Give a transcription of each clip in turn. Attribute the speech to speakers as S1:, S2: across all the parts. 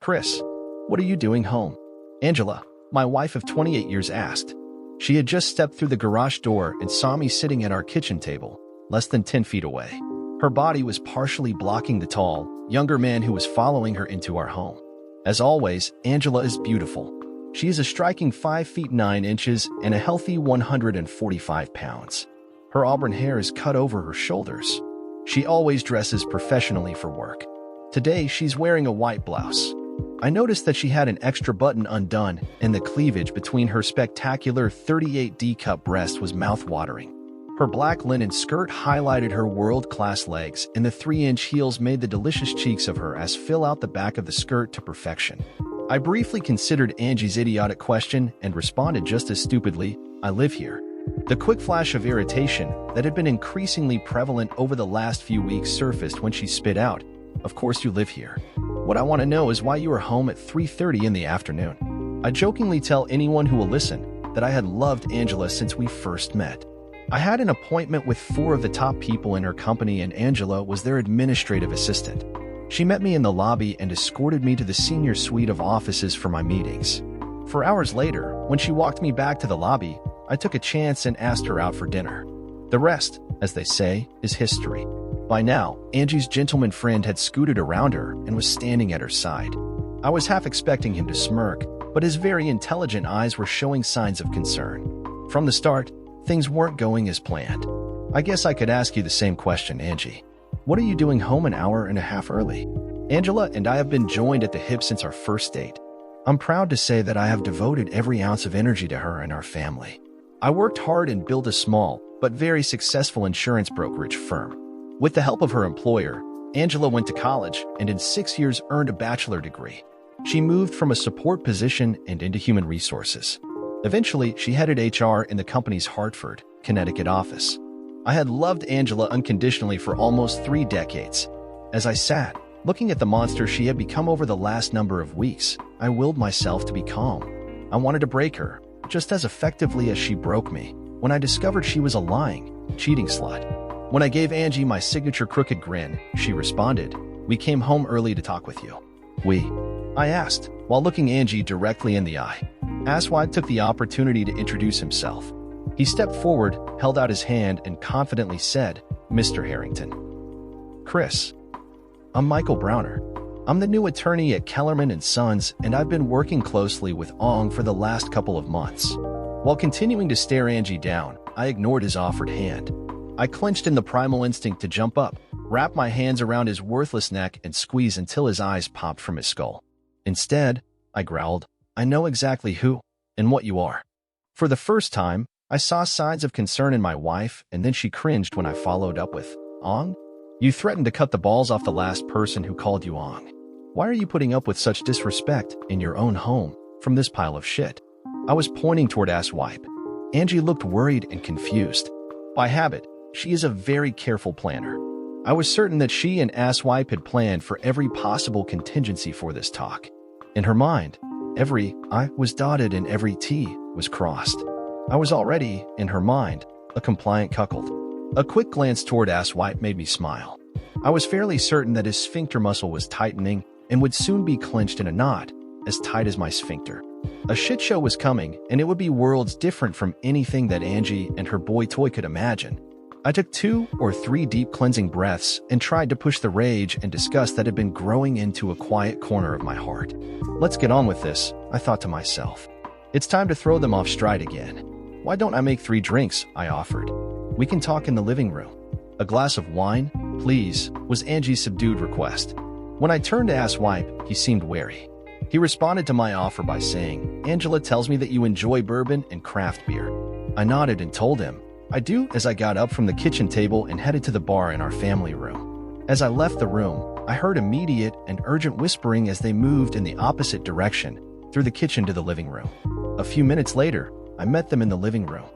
S1: Chris, what are you doing home? Angela, my wife of 28 years, asked. She had just stepped through the garage door and saw me sitting at our kitchen table, less than 10 feet away. Her body was partially blocking the tall, younger man who was following her into our home. As always, Angela is beautiful. She is a striking 5 feet 9 inches and a healthy 145 pounds. Her auburn hair is cut over her shoulders. She always dresses professionally for work. Today, she's wearing a white blouse. I noticed that she had an extra button undone, and the cleavage between her spectacular 38D cup breast was mouth-watering. Her black linen skirt highlighted her world-class legs, and the 3-inch heels made the delicious cheeks of her ass fill out the back of the skirt to perfection. I briefly considered Angie's idiotic question and responded just as stupidly, "I live here." The quick flash of irritation that had been increasingly prevalent over the last few weeks surfaced when she spit out, "Of course you live here. What I want to know is why you are home at 3:30 in the afternoon." I jokingly tell anyone who will listen that I had loved Angela since we first met. I had an appointment with 4 of the top people in her company, and Angela was their administrative assistant. She met me in the lobby and escorted me to the senior suite of offices for my meetings. 4 hours later, when she walked me back to the lobby, I took a chance and asked her out for dinner. The rest, as they say, is history. By now, Angie's gentleman friend had scooted around her and was standing at her side. I was half expecting him to smirk, but his very intelligent eyes were showing signs of concern. From the start, things weren't going as planned. I guess I could ask you the same question, Angie. What are you doing home an hour and a half early? Angela and I have been joined at the hip since our first date. I'm proud to say that I have devoted every ounce of energy to her and our family. I worked hard and built a small, but very successful insurance brokerage firm. With the help of her employer, Angela went to college and in 6 years earned a bachelor degree. She moved from a support position and into human resources. Eventually, she headed HR in the company's Hartford, Connecticut office. I had loved Angela unconditionally for almost 3 decades. As I sat, looking at the monster she had become over the last number of weeks, I willed myself to be calm. I wanted to break her, just as effectively as she broke me, when I discovered she was a lying, cheating slut. When I gave Angie my signature crooked grin, she responded, "We came home early to talk with you." "We?" I asked, while looking Angie directly in the eye. Asswipe took the opportunity to introduce himself. He stepped forward, held out his hand, and confidently said, "Mr. Harrington." "Chris, I'm Michael Browner. I'm the new attorney at Kellerman & Sons, and I've been working closely with Ong for the last couple of months." While continuing to stare Angie down, I ignored his offered hand. I clenched in the primal instinct to jump up, wrap my hands around his worthless neck, and squeeze until his eyes popped from his skull. Instead, I growled, "I know exactly who and what you are." For the first time, I saw signs of concern in my wife, and then she cringed when I followed up with, "Ong? You threatened to cut the balls off the last person who called you Ong. Why are you putting up with such disrespect in your own home from this pile of shit?" I was pointing toward Asswipe. Angie looked worried and confused. By habit, she is a very careful planner. I was certain that she and Asswipe had planned for every possible contingency for this talk. In her mind, every I was dotted and every T was crossed. I was already, in her mind, a compliant cuckold. A quick glance toward Asswipe made me smile. I was fairly certain that his sphincter muscle was tightening and would soon be clenched in a knot, as tight as my sphincter. A shit show was coming, and it would be worlds different from anything that Angie and her boy toy could imagine. I took 2 or 3 deep cleansing breaths and tried to push the rage and disgust that had been growing into a quiet corner of my heart. Let's get on with this, I thought to myself. It's time to throw them off stride again. "Why don't I make 3 drinks?" I offered. "We can talk in the living room." "A glass of wine, please," was Angie's subdued request. When I turned to Asswipe, he seemed wary. He responded to my offer by saying, "Angela tells me that you enjoy bourbon and craft beer." I nodded and told him, "I do," as I got up from the kitchen table and headed to the bar in our family room. As I left the room, I heard immediate and urgent whispering as they moved in the opposite direction, through the kitchen to the living room. A few minutes later, I met them in the living room.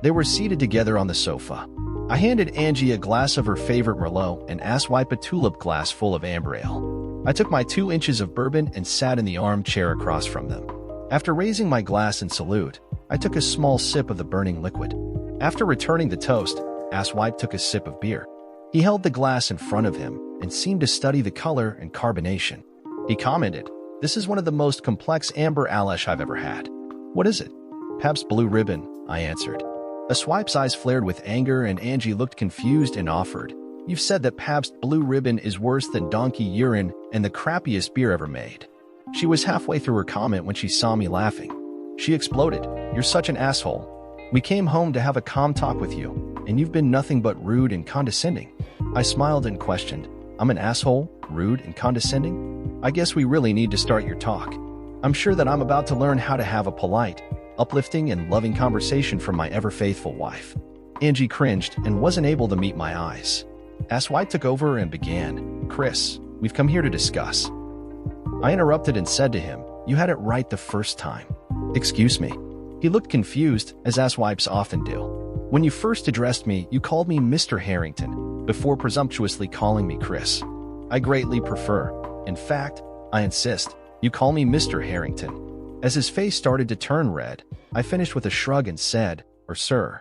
S1: They were seated together on the sofa. I handed Angie a glass of her favorite Merlot and Asswipe a tulip glass full of amber ale. I took my 2 inches of bourbon and sat in the armchair across from them. After raising my glass in salute, I took a small sip of the burning liquid. After returning the toast, Asswipe took a sip of beer. He held the glass in front of him and seemed to study the color and carbonation. He commented, This is one of the most complex amber alash I've ever had. What is it? Pabst Blue Ribbon, I answered. A swipe's eyes flared with anger and Angie looked confused and offered, "You've said that Pabst Blue Ribbon is worse than donkey urine and the crappiest beer ever made." She was halfway through her comment when she saw me laughing. She exploded, "You're such an asshole. We came home to have a calm talk with you, and you've been nothing but rude and condescending." I smiled and questioned, "I'm an asshole, rude and condescending? I guess we really need to start your talk. I'm sure that I'm about to learn how to have a polite, uplifting and loving conversation from my ever-faithful wife." Angie cringed and wasn't able to meet my eyes. Asswipe took over and began, "Chris, we've come here to discuss." I interrupted and said to him, "You had it right the first time." "Excuse me." He looked confused, as asswipes often do. "When you first addressed me, you called me Mr. Harrington, before presumptuously calling me Chris. I greatly prefer, in fact, I insist, you call me Mr. Harrington." As his face started to turn red, I finished with a shrug and said, "Or sir."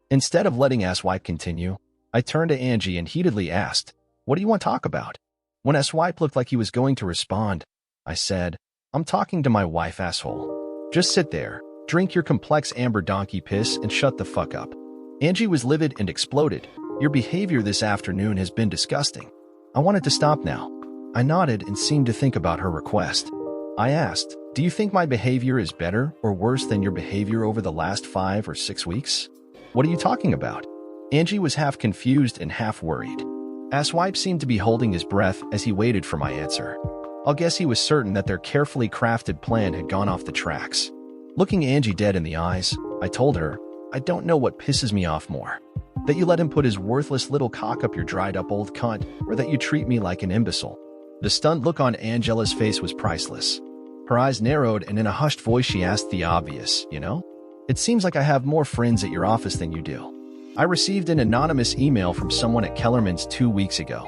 S1: Instead of letting Asswipe continue, I turned to Angie and heatedly asked, "What do you want to talk about?" When Asswipe looked like he was going to respond, I said, "I'm talking to my wife, asshole. Just sit there, drink your complex amber donkey piss, and shut the fuck up." Angie was livid and exploded, "Your behavior this afternoon has been disgusting." I wanted to stop now. I nodded and seemed to think about her request. I asked, "Do you think my behavior is better or worse than your behavior over the last 5 or 6 weeks?" "What are you talking about?" Angie was half confused and half worried. Asswipe seemed to be holding his breath as he waited for my answer. I'll guess he was certain that their carefully crafted plan had gone off the tracks. Looking Angie dead in the eyes, I told her, "I don't know what pisses me off more. That you let him put his worthless little cock up your dried-up old cunt, or that you treat me like an imbecile." The stunned look on Angela's face was priceless. Her eyes narrowed and in a hushed voice she asked the obvious, "You know? It seems like I have more friends at your office than you do." I received an anonymous email from someone at Kellerman's 2 weeks ago.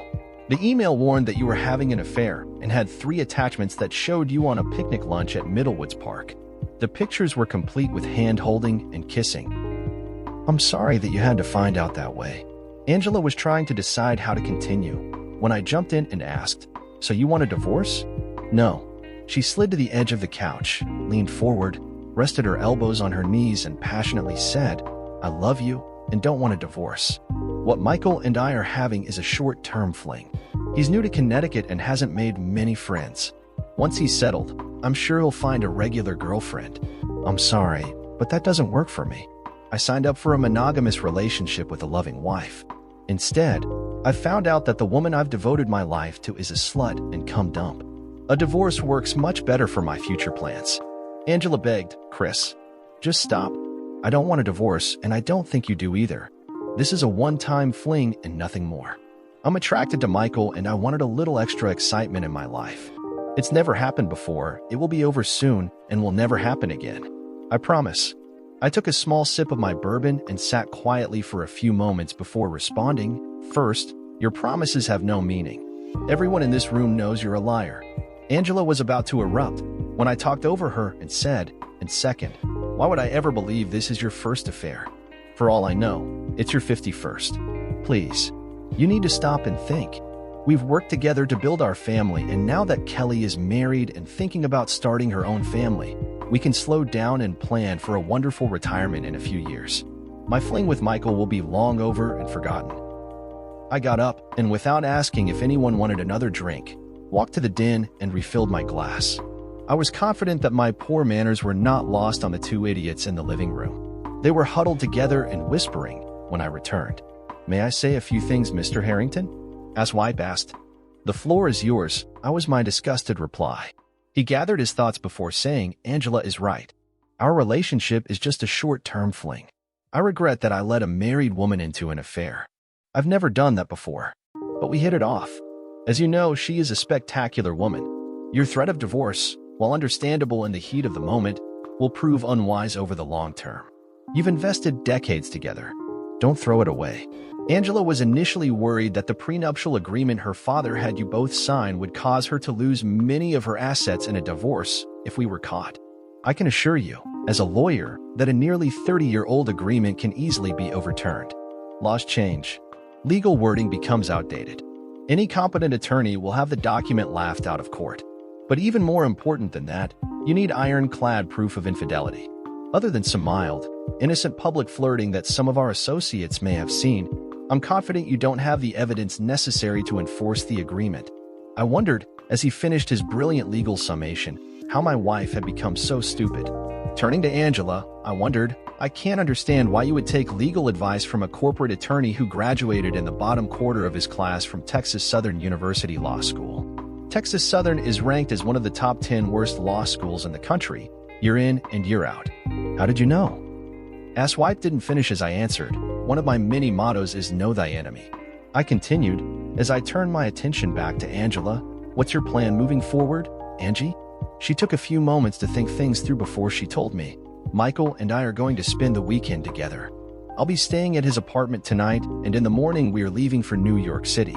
S1: The email warned that you were having an affair and had 3 attachments that showed you on a picnic lunch at Middlewoods Park. The pictures were complete with hand-holding and kissing. "I'm sorry that you had to find out that way." Angela was trying to decide how to continue when I jumped in and asked, "So you want a divorce?" "No." She slid to the edge of the couch, leaned forward, rested her elbows on her knees and passionately said, "I love you and don't want a divorce. What Michael and I are having is a short-term fling. He's new to Connecticut and hasn't made many friends. Once he's settled, I'm sure he'll find a regular girlfriend." "I'm sorry, but that doesn't work for me. I signed up for a monogamous relationship with a loving wife. Instead, I found out that the woman I've devoted my life to is a slut and cum dump. A divorce works much better for my future plans." Angela begged, "Chris, just stop. I don't want a divorce, and I don't think you do either. This is a one-time fling and nothing more. I'm attracted to Michael and I wanted a little extra excitement in my life. It's never happened before, it will be over soon, and will never happen again. I promise." I took a small sip of my bourbon and sat quietly for a few moments before responding, "First, your promises have no meaning. Everyone in this room knows you're a liar." Angela was about to erupt when I talked over her and said, "And second, why would I ever believe this is your first affair? For all I know, it's your 51st. Please, you need to stop and think. We've worked together to build our family, and now that Kelly is married and thinking about starting her own family, we can slow down and plan for a wonderful retirement in a few years. My fling with Michael will be long over and forgotten." I got up, and without asking if anyone wanted another drink, walked to the den and refilled my glass. I was confident that my poor manners were not lost on the 2 idiots in the living room. They were huddled together and whispering when I returned. "May I say a few things, Mr. Harrington?" Asswipe asked. "The floor is yours," I was my disgusted reply. He gathered his thoughts before saying, "Angela is right. Our relationship is just a short-term fling. I regret that I let a married woman into an affair. I've never done that before, but we hit it off. As you know, she is a spectacular woman. Your threat of divorce, while understandable in the heat of the moment, will prove unwise over the long term. You've invested decades together. Don't throw it away." Angela was initially worried that the prenuptial agreement her father had you both sign would cause her to lose many of her assets in a divorce if we were caught. I can assure you, as a lawyer, that a nearly 30-year-old agreement can easily be overturned. Laws change. Legal wording becomes outdated. Any competent attorney will have the document laughed out of court. But even more important than that, you need ironclad proof of infidelity. Other than some mild, innocent public flirting that some of our associates may have seen, I'm confident you don't have the evidence necessary to enforce the agreement. I wondered, as he finished his brilliant legal summation, how my wife had become so stupid. Turning to Angela, I wondered, I can't understand why you would take legal advice from a corporate attorney who graduated in the bottom quarter of his class from Texas Southern University Law School. Texas Southern is ranked as one of the top 10 worst law schools in the country, year in and year out. How did you know? Asswipe didn't finish as I answered. One of my many mottos is know thy enemy. I continued, as I turned my attention back to Angela. What's your plan moving forward, Angie? She took a few moments to think things through before she told me. Michael and I are going to spend the weekend together. I'll be staying at his apartment tonight, and in the morning we are leaving for New York City.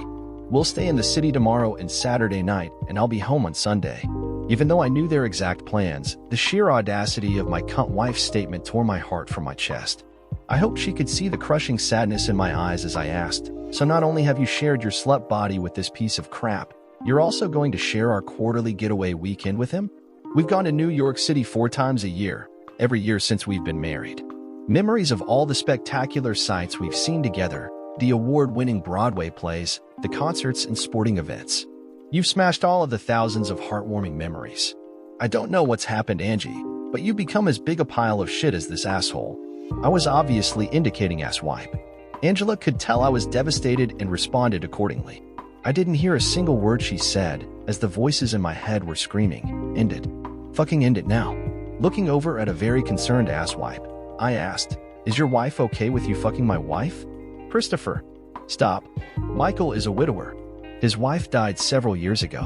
S1: We'll stay in the city tomorrow and Saturday night, and I'll be home on Sunday. Even though I knew their exact plans, the sheer audacity of my cunt wife's statement tore my heart from my chest. I hoped she could see the crushing sadness in my eyes as I asked, so not only have you shared your slut body with this piece of crap, you're also going to share our quarterly getaway weekend with him? We've gone to New York City 4 times a year, every year since we've been married. Memories of all the spectacular sights we've seen together, the award-winning Broadway plays, the concerts and sporting events. You've smashed all of the thousands of heartwarming memories. I don't know what's happened, Angie, but you've become as big a pile of shit as this asshole. I was obviously indicating asswipe. Angela could tell I was devastated and responded accordingly. I didn't hear a single word she said, as the voices in my head were screaming, "End it. Fucking end it now." Looking over at a very concerned asswipe, I asked, "Is your wife okay with you fucking my wife?" "Christopher, stop. Michael is a widower. His wife died several years ago.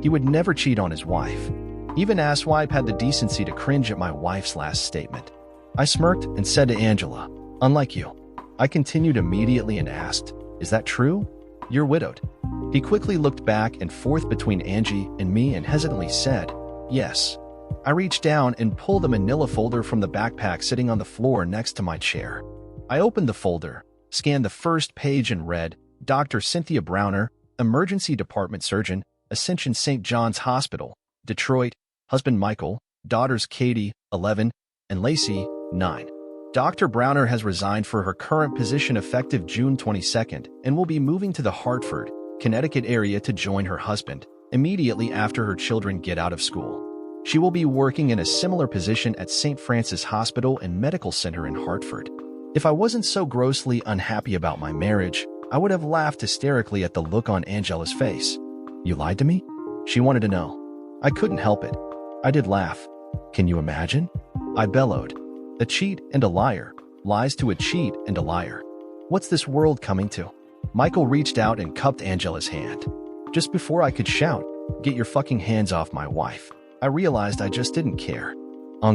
S1: He would never cheat on his wife." Even asswipe had the decency to cringe at my wife's last statement. I smirked and said to Angela, "Unlike you." I continued immediately and asked, "Is that true? You're widowed?" He quickly looked back and forth between Angie and me and hesitantly said, "Yes." I reached down and pulled a manila folder from the backpack sitting on the floor next to my chair. I opened the folder, scanned the first page and read, Dr. Cynthia Browner, Emergency Department Surgeon, Ascension St. John's Hospital, Detroit, husband Michael, daughters Katie, 11, and Lacey, 9. Dr. Browner has resigned for her current position effective June 22nd and will be moving to the Hartford, Connecticut area to join her husband immediately after her children get out of school. She will be working in a similar position at St. Francis Hospital and Medical Center in Hartford. If I wasn't so grossly unhappy about my marriage, I would have laughed hysterically at the look on Angela's face. "You lied to me?" She wanted to know. I couldn't help it. I did laugh. "Can you imagine?" I bellowed. "A cheat and a liar, lies to a cheat and a liar. What's this world coming to?" Michael reached out and cupped Angela's hand. Just before I could shout, "Get your fucking hands off my wife," I realized I just didn't care.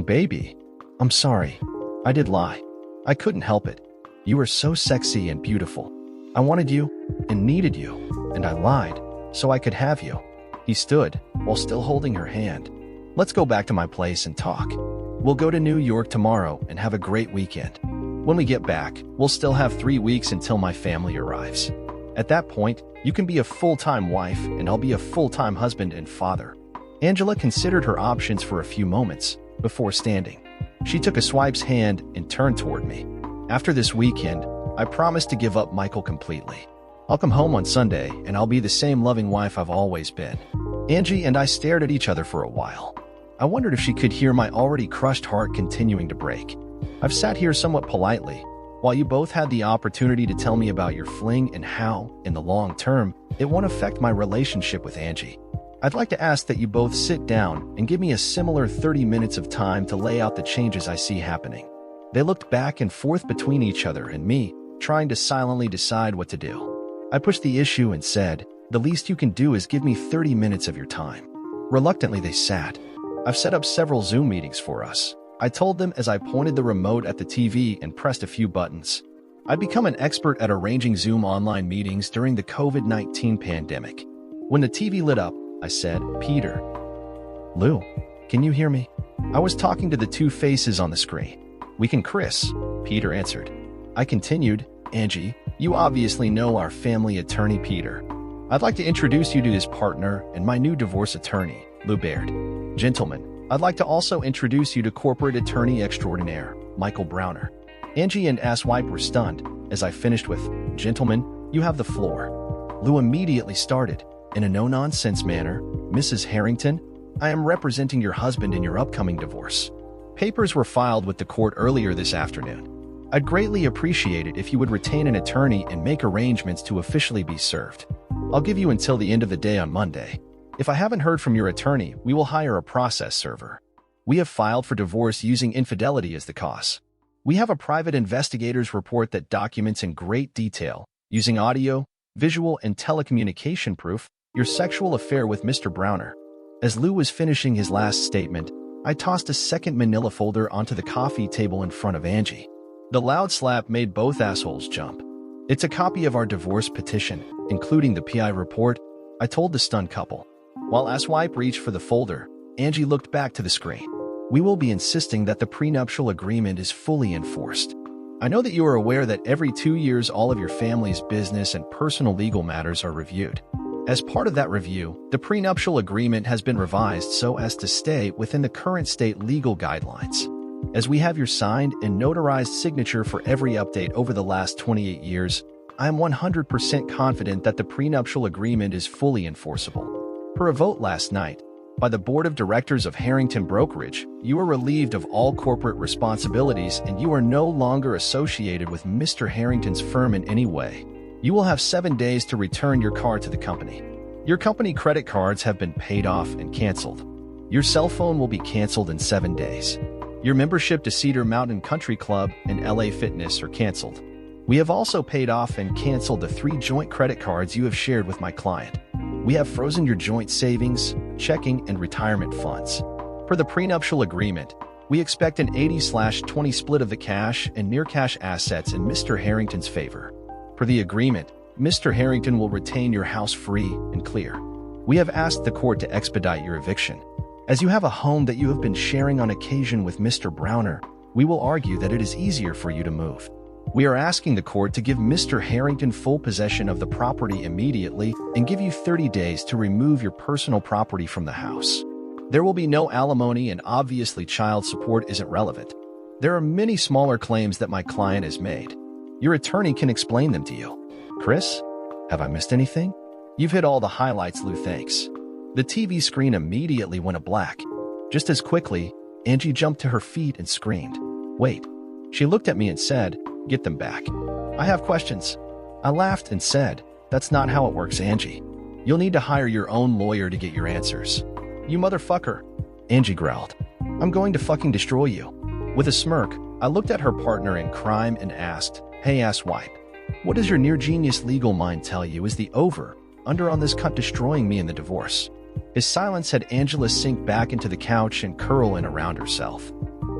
S1: Baby, I'm sorry. I did lie. I couldn't help it. You were so sexy and beautiful. I wanted you and needed you, and I lied so I could have you." He stood while still holding her hand. "Let's go back to my place and talk. We'll go to New York tomorrow and have a great weekend. When we get back, we'll still have 3 weeks until my family arrives. At that point, you can be a full-time wife and I'll be a full-time husband and father." Angela considered her options for a few moments before standing. She took asswipe's hand and turned toward me. "After this weekend, I promise to give up Michael completely. I'll come home on Sunday and I'll be the same loving wife I've always been." Angie and I stared at each other for a while. I wondered if she could hear my already crushed heart continuing to break. I've sat here somewhat politely, while you both had the opportunity to tell me about your fling and how, in the long term, it won't affect my relationship with Angie. I'd like to ask that you both sit down and give me a similar 30 minutes of time to lay out the changes I see happening. They looked back and forth between each other and me, trying to silently decide what to do. I pushed the issue and said, "The least you can do is give me 30 minutes of your time." Reluctantly, they sat. "I've set up several Zoom meetings for us," I told them as I pointed the remote at the TV and pressed a few buttons. I'd become an expert at arranging Zoom online meetings during the COVID-19 pandemic. When the TV lit up, I said, "Peter." "Lou, can you hear me?" I was talking to the two faces on the screen. "We can, Chris," Peter answered. I continued, "Angie, you obviously know our family attorney, Peter. I'd like to introduce you to his partner and my new divorce attorney, Lou bared. Gentlemen, I'd like to also introduce you to corporate attorney extraordinaire, Michael Browner. Angie and Asswipe were stunned as I finished with, Gentlemen, you have the floor. Lou immediately started, in a no-nonsense manner, Mrs. Harrington, I am representing your husband in your upcoming divorce. Papers were filed with the court earlier this afternoon. I'd greatly appreciate it if you would retain an attorney and make arrangements to officially be served. I'll give you until the end of the day on Monday. If I haven't heard from your attorney, we will hire a process server. We have filed for divorce using infidelity as the cause. We have a private investigator's report that documents in great detail, using audio, visual, and telecommunication proof, your sexual affair with Mr. Browner. As Lou was finishing his last statement, I tossed a second manila folder onto the coffee table in front of Angie. The loud slap made both assholes jump. It's a copy of our divorce petition, including the PI report, I told the stunned couple. While Asswipe reached for the folder, Angie looked back to the screen. We will be insisting that the prenuptial agreement is fully enforced. I know that you are aware that every 2 years all of your family's business and personal legal matters are reviewed. As part of that review, the prenuptial agreement has been revised so as to stay within the current state legal guidelines. As we have your signed and notarized signature for every update over the last 28 years, I am 100% confident that the prenuptial agreement is fully enforceable. Per a vote last night, by the Board of Directors of Harrington Brokerage, you are relieved of all corporate responsibilities and you are no longer associated with Mr. Harrington's firm in any way. You will have 7 days to return your card to the company. Your company credit cards have been paid off and canceled. Your cell phone will be canceled in 7 days. Your membership to Cedar Mountain Country Club and LA Fitness are canceled. We have also paid off and canceled the 3 joint credit cards you have shared with my client. We have frozen your joint savings, checking, and retirement funds. Per the prenuptial agreement, we expect an 80/20 split of the cash and near-cash assets in Mr. Harrington's favor. Per the agreement, Mr. Harrington will retain your house free and clear. We have asked the court to expedite your eviction. As you have a home that you have been sharing on occasion with Mr. Browner, we will argue that it is easier for you to move. We are asking the court to give Mr. Harrington full possession of the property immediately and give you 30 days to remove your personal property from the house. There will be no alimony and obviously child support isn't relevant. There are many smaller claims that my client has made. Your attorney can explain them to you. Chris, have I missed anything? You've hit all the highlights, Lou, thanks. The TV screen immediately went black. Just as quickly, Angie jumped to her feet and screamed, Wait. She looked at me and said, Get them back. I have questions. I laughed and said, That's not how it works, Angie. You'll need to hire your own lawyer to get your answers. You motherfucker. Angie growled. I'm going to fucking destroy you. With a smirk, I looked at her partner in crime and asked, Hey, Asswipe, what does your near-genius legal mind tell you is the over-under on this cunt destroying me in the divorce? His silence had Angela sink back into the couch and curl in around herself.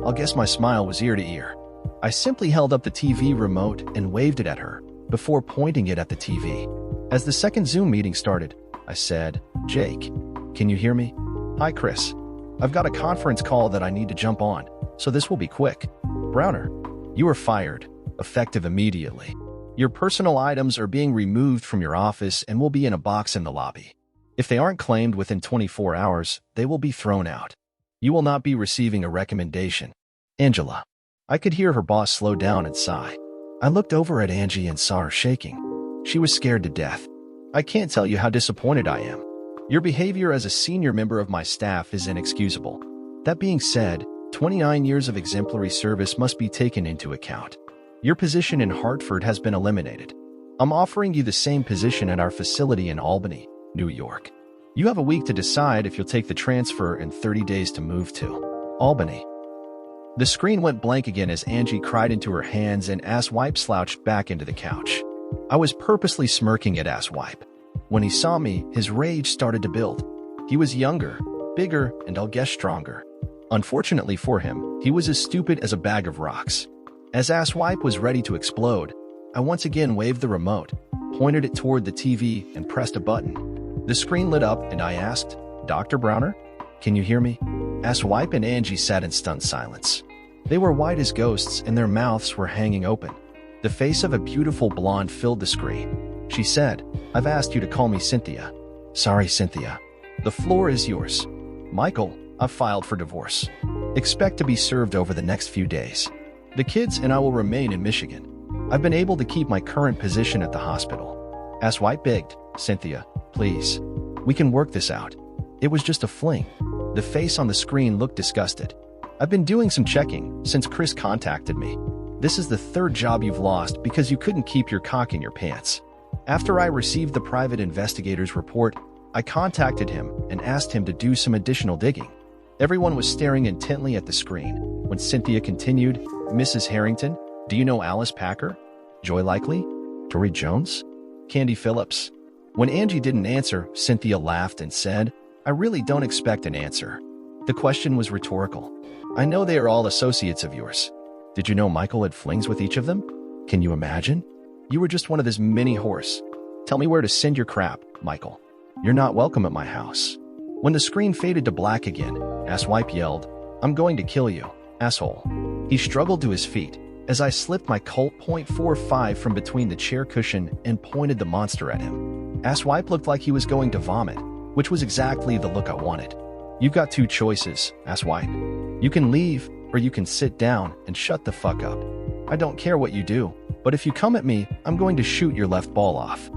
S1: I'll guess my smile was ear to ear. I simply held up the TV remote and waved it at her, before pointing it at the TV. As the second Zoom meeting started, I said, Jake, can you hear me? Hi, Chris. I've got a conference call that I need to jump on, so this will be quick. Browner, you are fired, effective immediately. Your personal items are being removed from your office and will be in a box in the lobby. If they aren't claimed within 24 hours, they will be thrown out. You will not be receiving a recommendation. Angela. I could hear her boss slow down and sigh. I looked over at Angie and saw her shaking. She was scared to death. I can't tell you how disappointed I am. Your behavior as a senior member of my staff is inexcusable. That being said, 29 years of exemplary service must be taken into account. Your position in Hartford has been eliminated. I'm offering you the same position at our facility in Albany, New York. You have a week to decide if you'll take the transfer and 30 days to move to Albany. The screen went blank again as Angie cried into her hands and Asswipe slouched back into the couch. I was purposely smirking at Asswipe. When he saw me, his rage started to build. He was younger, bigger, and I'll guess stronger. Unfortunately for him, he was as stupid as a bag of rocks. As Asswipe was ready to explode, I once again waved the remote, pointed it toward the TV, and pressed a button. The screen lit up and I asked, Dr. Browner, can you hear me? Asswipe and Angie sat in stunned silence. They were white as ghosts and their mouths were hanging open. The face of a beautiful blonde filled the screen. She said, I've asked you to call me Cynthia. Sorry, Cynthia. The floor is yours. Michael, I've filed for divorce. Expect to be served over the next few days. The kids and I will remain in Michigan. I've been able to keep my current position at the hospital. As White begged, Cynthia, please. We can work this out. It was just a fling. The face on the screen looked disgusted. I've been doing some checking since Chris contacted me. This is the third job you've lost because you couldn't keep your cock in your pants. After I received the private investigator's report, I contacted him and asked him to do some additional digging. Everyone was staring intently at the screen. When Cynthia continued, Mrs. Harrington, do you know Alice Packer? Joy Likely? Tori Jones? Candy Phillips? When Angie didn't answer, Cynthia laughed and said, I really don't expect an answer. The question was rhetorical. I know they are all associates of yours. Did you know Michael had flings with each of them? Can you imagine? You were just one of his many whores. Tell me where to send your crap, Michael. You're not welcome at my house. When the screen faded to black again, Asswipe yelled, I'm going to kill you, asshole. He struggled to his feet as I slipped my Colt .45 from between the chair cushion and pointed the monster at him. Asswipe looked like he was going to vomit, which was exactly the look I wanted. You've got two choices, Asswipe. You can leave, or you can sit down and shut the fuck up. I don't care what you do, but if you come at me, I'm going to shoot your left ball off.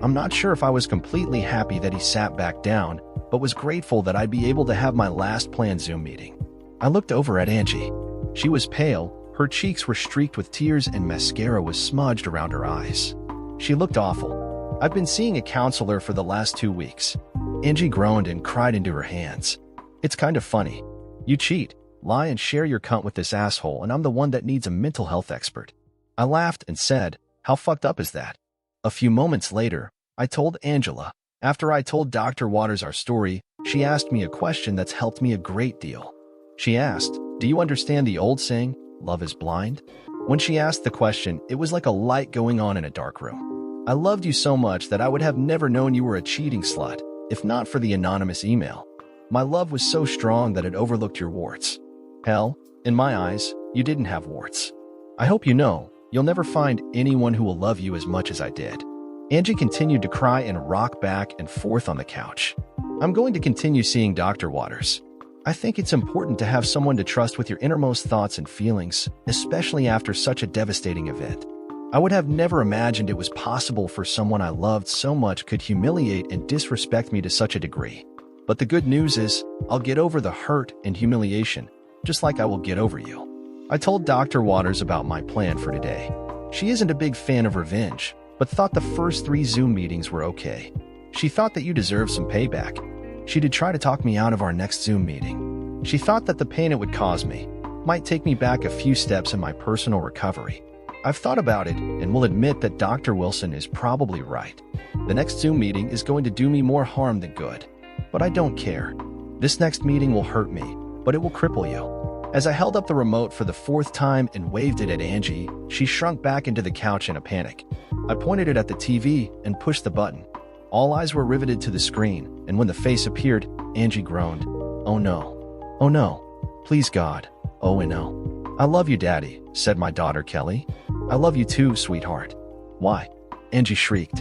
S1: I'm not sure if I was completely happy that he sat back down, but was grateful that I'd be able to have my last planned Zoom meeting. I looked over at Angie. She was pale, her cheeks were streaked with tears and mascara was smudged around her eyes. She looked awful. I've been seeing a counselor for the last 2 weeks. Angie groaned and cried into her hands. It's kind of funny. You cheat, lie and share your cunt with this asshole and I'm the one that needs a mental health expert. I laughed and said, how fucked up is that? A few moments later, I told Angela. After I told Dr. Waters our story, she asked me a question that's helped me a great deal. She asked, do you understand the old saying, love is blind? When she asked the question, it was like a light going on in a dark room. I loved you so much that I would have never known you were a cheating slut, if not for the anonymous email. My love was so strong that it overlooked your warts. Hell, in my eyes, you didn't have warts. I hope you know, you'll never find anyone who will love you as much as I did. Angie continued to cry and rock back and forth on the couch. I'm going to continue seeing Dr. Waters. I think it's important to have someone to trust with your innermost thoughts and feelings, especially after such a devastating event. I would have never imagined it was possible for someone I loved so much could humiliate and disrespect me to such a degree. But the good news is, I'll get over the hurt and humiliation, just like I will get over you. I told Dr. Waters about my plan for today. She isn't a big fan of revenge, but thought the first 3 Zoom meetings were okay. She thought that you deserve some payback. She did try to talk me out of our next Zoom meeting. She thought that the pain it would cause me might take me back a few steps in my personal recovery. I've thought about it and will admit that Dr. Wilson is probably right. The next Zoom meeting is going to do me more harm than good. But I don't care. This next meeting will hurt me, but it will cripple you. As I held up the remote for the 4th time and waved it at Angie, she shrunk back into the couch in a panic. I pointed it at the TV and pushed the button. All eyes were riveted to the screen, and when the face appeared, Angie groaned. Oh no. Oh no. Please God. Oh no. I love you, Daddy, said my daughter Kelly. I love you too, sweetheart. Why? Angie shrieked.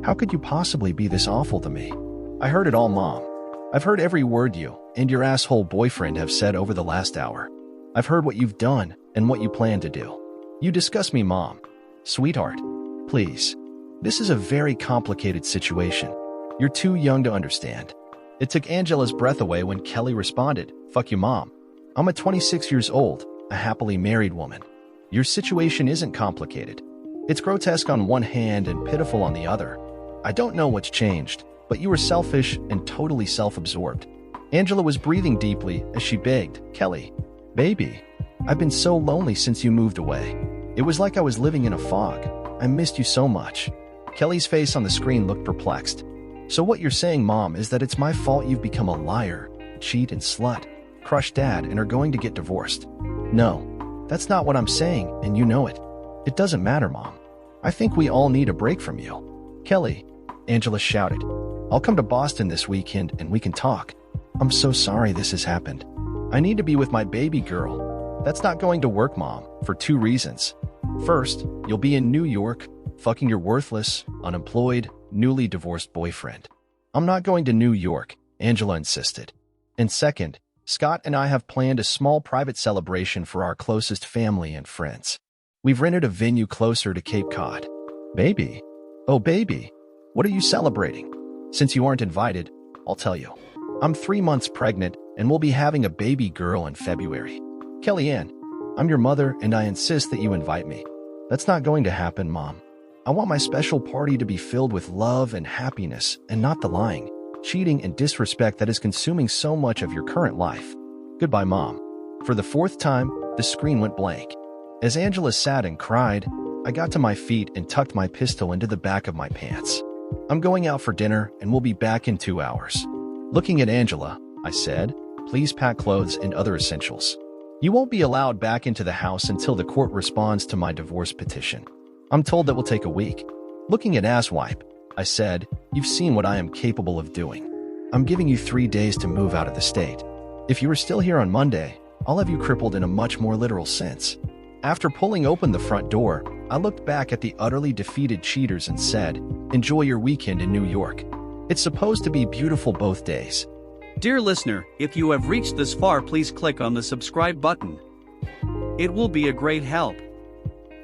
S1: How could you possibly be this awful to me? I heard it all, Mom. I've heard every word you and your asshole boyfriend have said over the last hour. I've heard what you've done and what you plan to do. You disgust me, Mom. Sweetheart, please. This is a very complicated situation. You're too young to understand. It took Angela's breath away when Kelly responded, fuck you, Mom. I'm a 26 years old, a happily married woman. Your situation isn't complicated. It's grotesque on one hand and pitiful on the other. I don't know what's changed, but you were selfish and totally self-absorbed. Angela was breathing deeply as she begged, Kelly, baby, I've been so lonely since you moved away. It was like I was living in a fog. I missed you so much. Kelly's face on the screen looked perplexed. So what you're saying, Mom, is that it's my fault you've become a liar, cheat and slut, crushed dad, and are going to get divorced. No, that's not what I'm saying, and you know it. It doesn't matter, Mom. I think we all need a break from you. Kelly, Angela shouted, I'll come to Boston this weekend and we can talk. I'm so sorry this has happened. I need to be with my baby girl. That's not going to work, Mom, for 2 reasons. First, you'll be in New York, fucking your worthless, unemployed, newly divorced boyfriend. I'm not going to New York, Angela insisted. And second, Scott and I have planned a small private celebration for our closest family and friends. We've rented a venue closer to Cape Cod. Baby. Oh, baby. What are you celebrating? Since you aren't invited, I'll tell you. I'm 3 months pregnant and we'll be having a baby girl in February. Kellyanne, I'm your mother and I insist that you invite me. That's not going to happen, Mom. I want my special party to be filled with love and happiness and not the lying, cheating, and disrespect that is consuming so much of your current life. Goodbye, Mom. For the 4th time, the screen went blank. As Angela sat and cried, I got to my feet and tucked my pistol into the back of my pants. I'm going out for dinner and we'll be back in 2 hours. Looking at Angela, I said, please pack clothes and other essentials. You won't be allowed back into the house until the court responds to my divorce petition. I'm told that will take a week. Looking at Asswipe, I said, you've seen what I am capable of doing. I'm giving you 3 days to move out of the state. If you are still here on Monday, I'll have you crippled in a much more literal sense. After pulling open the front door, I looked back at the utterly defeated cheaters and said, enjoy your weekend in New York. It's supposed to be beautiful both days.
S2: Dear listener, if you have reached this far, please click on the subscribe button. It will be a great help.